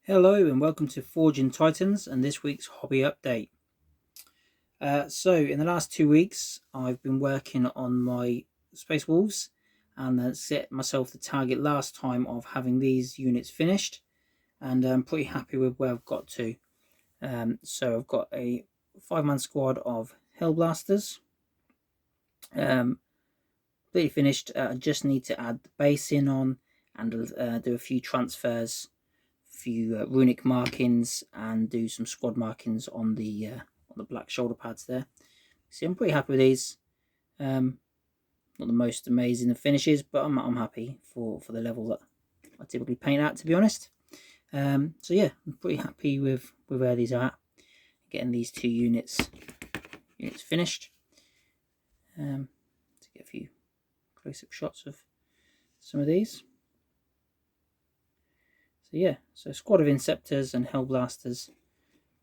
Hello and welcome to Forging Titans and this week's hobby update. So in the last 2 weeks I've been working on my Space Wolves and set myself the target last time of having these units finished, and I'm pretty happy with where I've got to. So I've got a 5-man squad of Hellblasters completely finished. I just need to add the base in on and do a few transfers, few runic markings, and do some squad markings on the black shoulder pads there. See, I'm pretty happy with these. Not the most amazing of finishes, but I'm happy for the level that I typically paint at, to be honest. So yeah, I'm pretty happy with where these are at. Getting these two units finished. To get a few close-up shots of some of these. So yeah, so squad of Inceptors and Hellblasters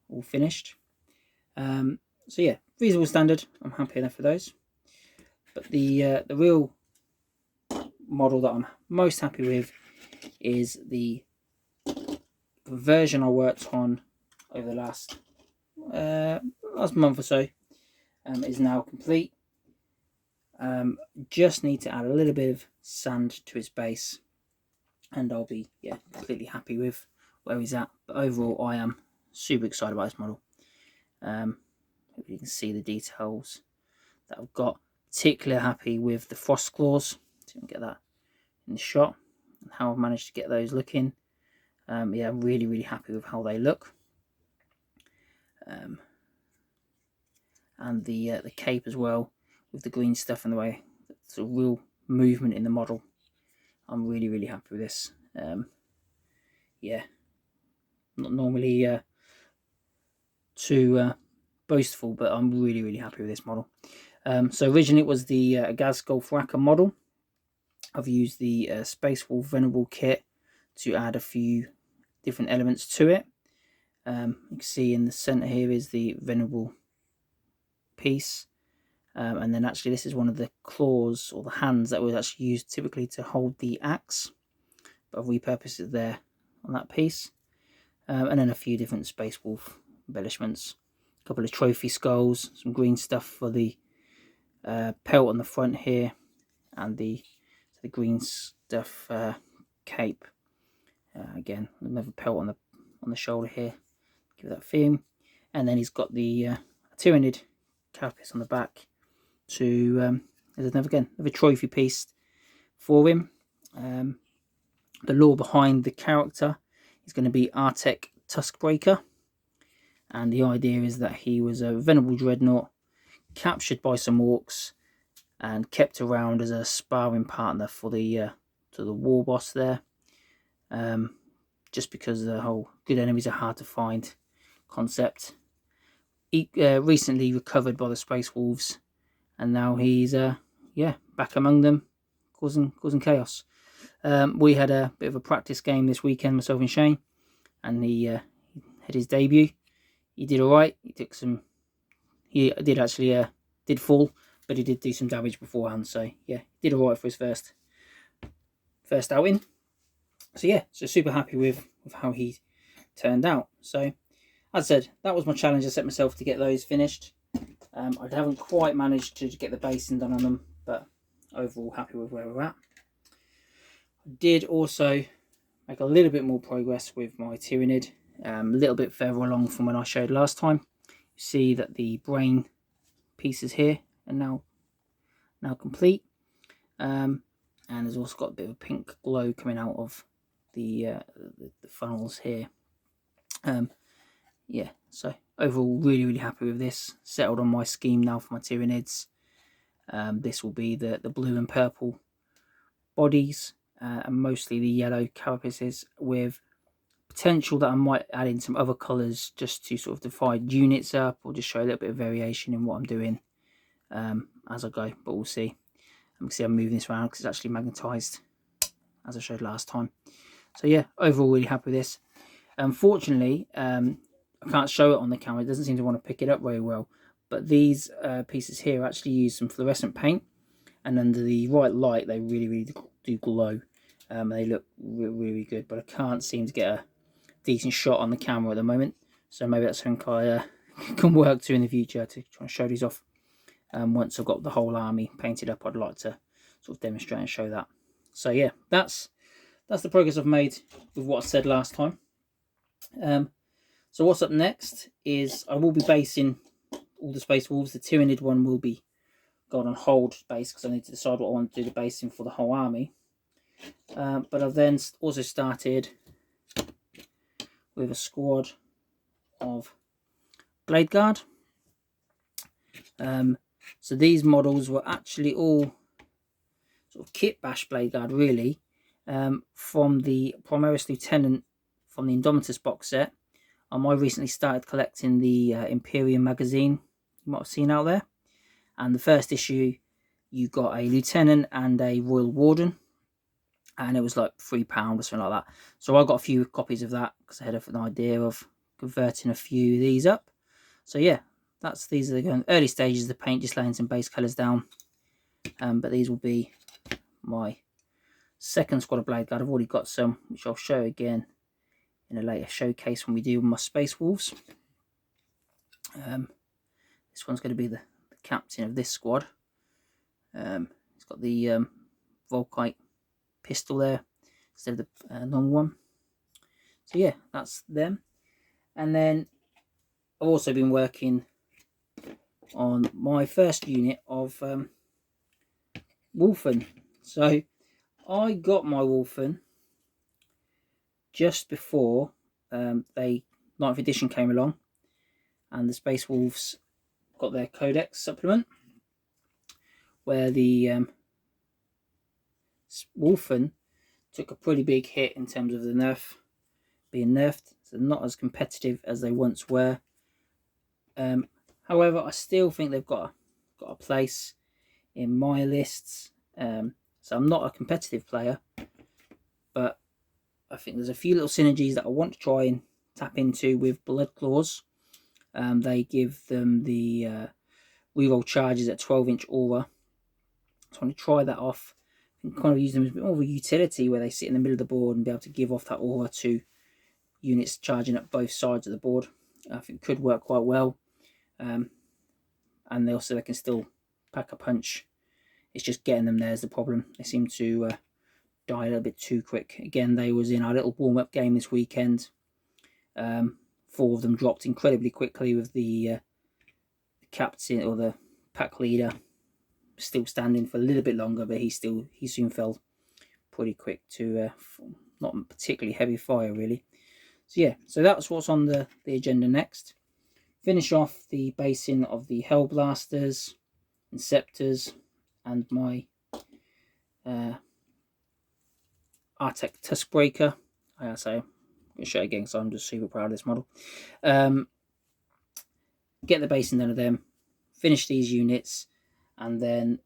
all finished. So yeah, reasonable standard. I'm happy enough for those. But the real model that I'm most happy with is the version I worked on over the last month or so. Is now complete. Just need to add a little bit of sand to its base, and I'll be completely happy with where he's at. But overall, I am super excited about this model. Hope you can see the details that I've got. Particularly happy with the frost claws. So you can get that in the shot and how I've managed to get those looking. Yeah, I'm really happy with how they look. And the cape as well, with the green stuff in the way. It's a real movement in the model. I'm really happy with this. Yeah, not normally too boastful, but I'm really happy with this model. So originally it was the Gazgul Thraka model. I've used the Space Wolf Venerable kit to add a few different elements to it. You can see in the center here is the Venerable piece, and then actually this is one of the claws or the hands that was actually used typically to hold the axe, but I've repurposed it there on that piece. And then a few different Space Wolf embellishments, a couple of trophy skulls, some green stuff for the pelt on the front here, and the green stuff cape. Again, another pelt on the shoulder here, give that theme. And then he's got the Tyranid carapace on the back. To there's another trophy piece for him. The lore behind the character is going to be Artek Tuskbreaker, and the idea is that he was a venerable dreadnought captured by some orcs and kept around as a sparring partner for the to the war boss there. Just because the whole good enemies are hard to find concept. He recently recovered by the Space Wolves, and now he's back among them, causing chaos. We had a bit of a practice game this weekend, myself and Shane, and he had his debut. He did all right. He did actually did fall, but he did do some damage beforehand. So yeah, he did all right for his first outing. So yeah, so super happy with how he turned out. So as I said, that was my challenge. I set myself to get those finished. I haven't quite managed to get the basing done on them, but overall happy with where we're at. I did also make a little bit more progress with my Tyranid, a little bit further along from when I showed last time. You see that the brain pieces here are now complete, and there's also got a bit of a pink glow coming out of the funnels here. Yeah, so overall really happy with this. Settled on my scheme now for my Tyranids. This will be the blue and purple bodies, and mostly the yellow carapaces, with potential that I might add in some other colours just to sort of divide units up, or just show a little bit of variation in what I'm doing as I go, but we'll see. You can see I'm moving this around because it's actually magnetised, as I showed last time. So yeah, overall really happy with this. Unfortunately, I can't show it on the camera. It doesn't seem to want to pick it up very well. But these pieces here actually use some fluorescent paint, and under the right light, they really do glow. They look really good, but I can't seem to get decent shot on the camera at the moment, so maybe that's something I can work to in the future, to try and show these off. Once I've got the whole army painted up, I'd like to sort of demonstrate and show that. So yeah, that's the progress I've made with what I said last time. So what's up next is I will be basing all the Space Wolves. The Tyranid one will be going on hold base because I need to decide what I want to do the basing for the whole army. But I've then also started with a squad of Blade Guard. So these models were actually all sort of kit bash Blade Guard, really, from the Primaris Lieutenant from the Indomitus box set. I recently started collecting the Imperium magazine you might have seen out there, and the first issue you got a Lieutenant and a Royal Warden, and it was like £3 or something like that. So I got a few copies of that because I had an idea of converting a few of these up. So yeah, these are the early stages of the paint, just laying some base colours down. But these will be my second squad of Blade Guard. I've already got some, which I'll show again in a later showcase when we do my Space Wolves. This one's going to be the captain of this squad. It's got the Volkite pistol there instead of the normal one. So yeah, that's them. And then I've also been working on my first unit of Wolfen. So I got my Wolfen just before 9th edition came along, and the Space Wolves got their Codex supplement, where the Wolfen took a pretty big hit in terms of the being nerfed, so not as competitive as they once were. However, I still think they've got a place in my lists. So I'm not a competitive player, but I think there's a few little synergies that I want to try and tap into with Blood Claws. They give them the reroll charges at 12-inch aura. So I want to try that off and kind of use them as a bit more of a utility, where they sit in the middle of the board and be able to give off that aura to units charging up both sides of the board. I think it could work quite well. And they can still pack a punch. It's just getting them there is the problem. They seem to die a little bit too quick. Again, they was in our little warm-up game this weekend. 4 of them dropped incredibly quickly, with the captain or the pack leader still standing for a little bit longer, but he soon fell pretty quick to not particularly heavy fire, really. So yeah, so that's what's on the agenda next. Finish off the basing of the Hellblasters, Inceptors, and my Artec Tuskbreaker. I'm going to show it again because I'm just super proud of this model. Get the basing done of them, finish these units, and then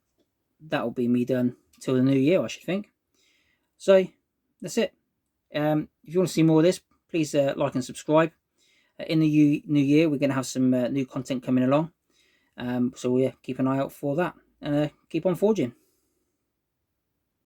that'll be me done till the new year, I should think. So that's it. If you want to see more of this, please like and subscribe. In the new year, we're going to have some new content coming along. So yeah, keep an eye out for that. And keep on forging.